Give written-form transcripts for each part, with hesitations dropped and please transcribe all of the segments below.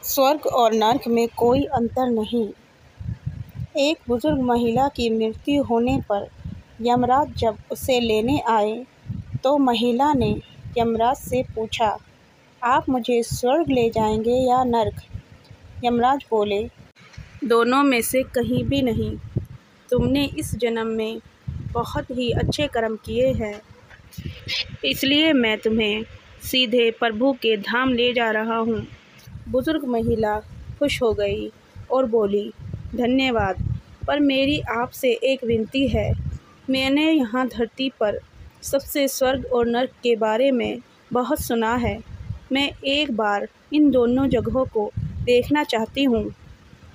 स्वर्ग और नर्क में कोई अंतर नहीं। एक बुजुर्ग महिला की मृत्यु होने पर यमराज जब उसे लेने आए तो महिला ने यमराज से पूछा, आप मुझे स्वर्ग ले जाएंगे या नर्क? यमराज बोले, दोनों में से कहीं भी नहीं। तुमने इस जन्म में बहुत ही अच्छे कर्म किए हैं, इसलिए मैं तुम्हें सीधे प्रभु के धाम ले जा रहा हूँ। बुजुर्ग महिला खुश हो गई और बोली, धन्यवाद, पर मेरी आपसे एक विनती है। मैंने यहाँ धरती पर सबसे स्वर्ग और नर्क के बारे में बहुत सुना है। मैं एक बार इन दोनों जगहों को देखना चाहती हूँ।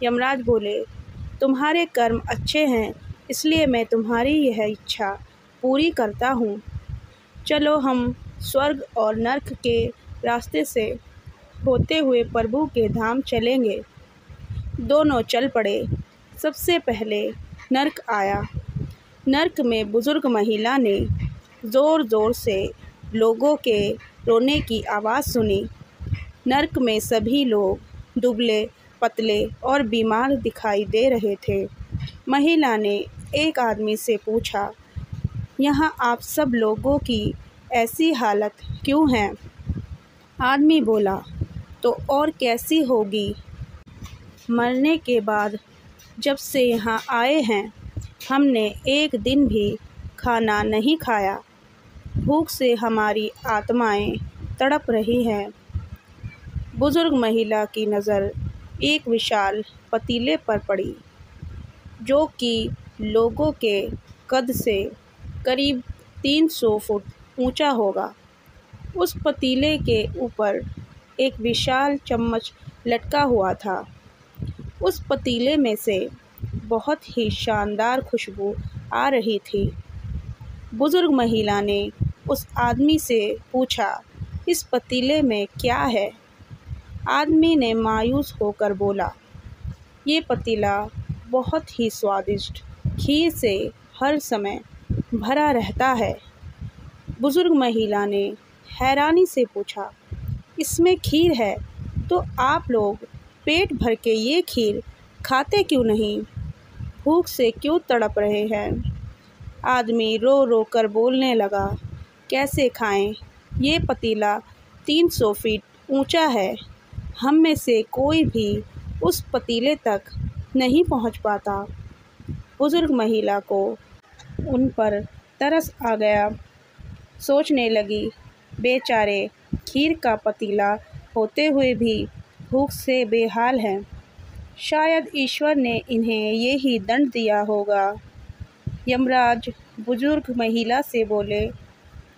यमराज बोले, तुम्हारे कर्म अच्छे हैं, इसलिए मैं तुम्हारी यह इच्छा पूरी करता हूँ। चलो हम स्वर्ग और नर्क के रास्ते से होते हुए प्रभु के धाम चलेंगे। दोनों चल पड़े। सबसे पहले नर्क आया। नर्क में बुजुर्ग महिला ने ज़ोर ज़ोर से लोगों के रोने की आवाज़ सुनी। नर्क में सभी लोग दुबले पतले और बीमार दिखाई दे रहे थे। महिला ने एक आदमी से पूछा, यहाँ आप सब लोगों की ऐसी हालत क्यों है? आदमी बोला, तो और कैसी होगी? मरने के बाद जब से यहाँ आए हैं, हमने एक दिन भी खाना नहीं खाया। भूख से हमारी आत्माएं तड़प रही हैं। बुजुर्ग महिला की नज़र एक विशाल पतीले पर पड़ी, जो कि लोगों के कद से करीब 300 फुट ऊंचा होगा। उस पतीले के ऊपर एक विशाल चम्मच लटका हुआ था। उस पतीले में से बहुत ही शानदार खुशबू आ रही थी। बुजुर्ग महिला ने उस आदमी से पूछा, इस पतीले में क्या है? आदमी ने मायूस होकर बोला, ये पतीला बहुत ही स्वादिष्ट खीर से हर समय भरा रहता है। बुजुर्ग महिला ने हैरानी से पूछा, इसमें खीर है तो आप लोग पेट भर के ये खीर खाते क्यों नहीं? भूख से क्यों तड़प रहे हैं? आदमी रो रो कर बोलने लगा, कैसे खाएं? ये पतीला 300 फीट ऊंचा है। हम में से कोई भी उस पतीले तक नहीं पहुंच पाता। बुजुर्ग महिला को उन पर तरस आ गया। सोचने लगी, बेचारे खीर का पतीला होते हुए भी भूख से बेहाल हैं। शायद ईश्वर ने इन्हें ये ही दंड दिया होगा। यमराज बुजुर्ग महिला से बोले,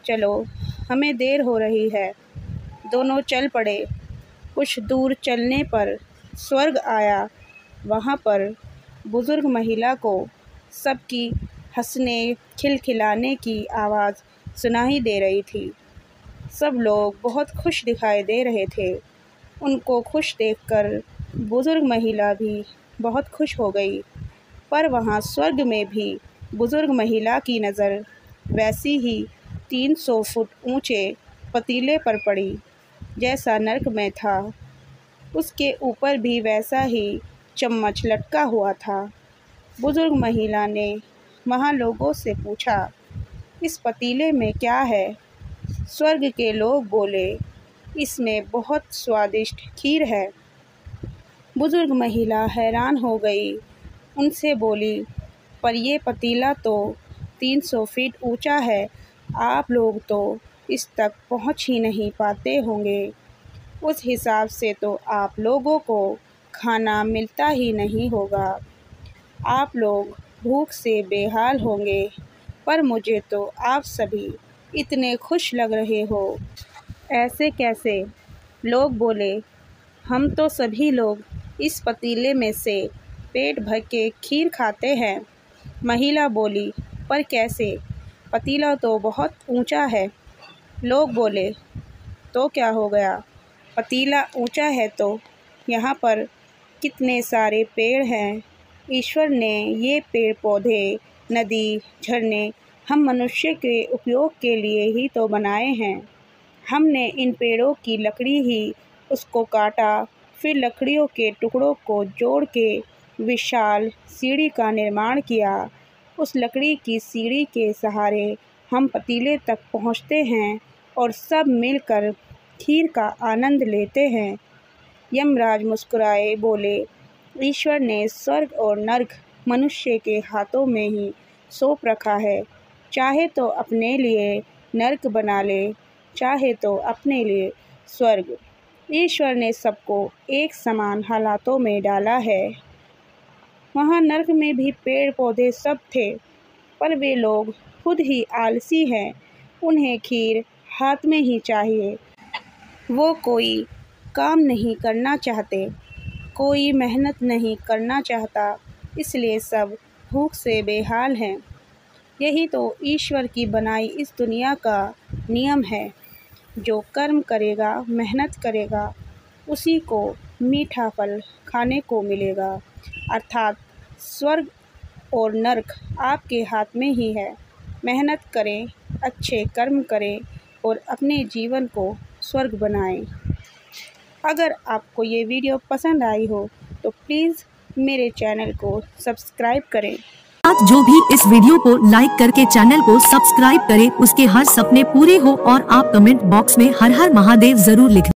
चलो हमें देर हो रही है। दोनों चल पड़े। कुछ दूर चलने पर स्वर्ग आया। वहाँ पर बुजुर्ग महिला को सबकी हंसने खिलखिलाने की आवाज़ सुनाई दे रही थी। सब लोग बहुत खुश दिखाई दे रहे थे। उनको खुश देखकर बुजुर्ग महिला भी बहुत खुश हो गई। पर वहाँ स्वर्ग में भी बुजुर्ग महिला की नज़र वैसी ही 300 फुट ऊंचे पतीले पर पड़ी जैसा नर्क में था। उसके ऊपर भी वैसा ही चम्मच लटका हुआ था। बुजुर्ग महिला ने वहाँ लोगों से पूछा, इस पतीले में क्या है? स्वर्ग के लोग बोले, इसमें बहुत स्वादिष्ट खीर है। बुजुर्ग महिला हैरान हो गई। उनसे बोली, पर ये पतीला तो 300 फीट ऊंचा है। आप लोग तो इस तक पहुंच ही नहीं पाते होंगे। उस हिसाब से तो आप लोगों को खाना मिलता ही नहीं होगा। आप लोग भूख से बेहाल होंगे। पर मुझे तो आप सभी इतने खुश लग रहे हो। ऐसे कैसे? लोग बोले, हम तो सभी लोग इस पतीले में से पेट भर के खीर खाते हैं। महिला बोली, पर कैसे? पतीला तो बहुत ऊंचा है। लोग बोले, तो क्या हो गया? पतीला ऊंचा है तो यहाँ पर कितने सारे पेड़ हैं। ईश्वर ने ये पेड़ पौधे, नदी, झरने हम मनुष्य के उपयोग के लिए ही तो बनाए हैं। हमने इन पेड़ों की लकड़ी ही उसको काटा, फिर लकड़ियों के टुकड़ों को जोड़ के विशाल सीढ़ी का निर्माण किया। उस लकड़ी की सीढ़ी के सहारे हम पतीले तक पहुँचते हैं और सब मिलकर खीर का आनंद लेते हैं। यमराज मुस्कुराए बोले, ईश्वर ने स्वर्ग और नरक मनुष्य के हाथों में ही सौंप रखा है। चाहे तो अपने लिए नरक बना ले, चाहे तो अपने लिए स्वर्ग। ईश्वर ने सबको एक समान हालातों में डाला है। वहाँ नरक में भी पेड़ पौधे सब थे, पर वे लोग खुद ही आलसी हैं। उन्हें खीर हाथ में ही चाहिए। वो कोई काम नहीं करना चाहते, कोई मेहनत नहीं करना चाहता, इसलिए सब भूख से बेहाल हैं। यही तो ईश्वर की बनाई इस दुनिया का नियम है। जो कर्म करेगा, मेहनत करेगा, उसी को मीठा फल खाने को मिलेगा। अर्थात स्वर्ग और नरक आपके हाथ में ही है। मेहनत करें, अच्छे कर्म करें और अपने जीवन को स्वर्ग बनाएं। अगर आपको ये वीडियो पसंद आई हो तो प्लीज़ मेरे चैनल को सब्सक्राइब करें। आप जो भी इस वीडियो को लाइक करके चैनल को सब्सक्राइब करें, उसके हर सपने पूरे हो। और आप कमेंट बॉक्स में हर हर महादेव जरूर लिखें।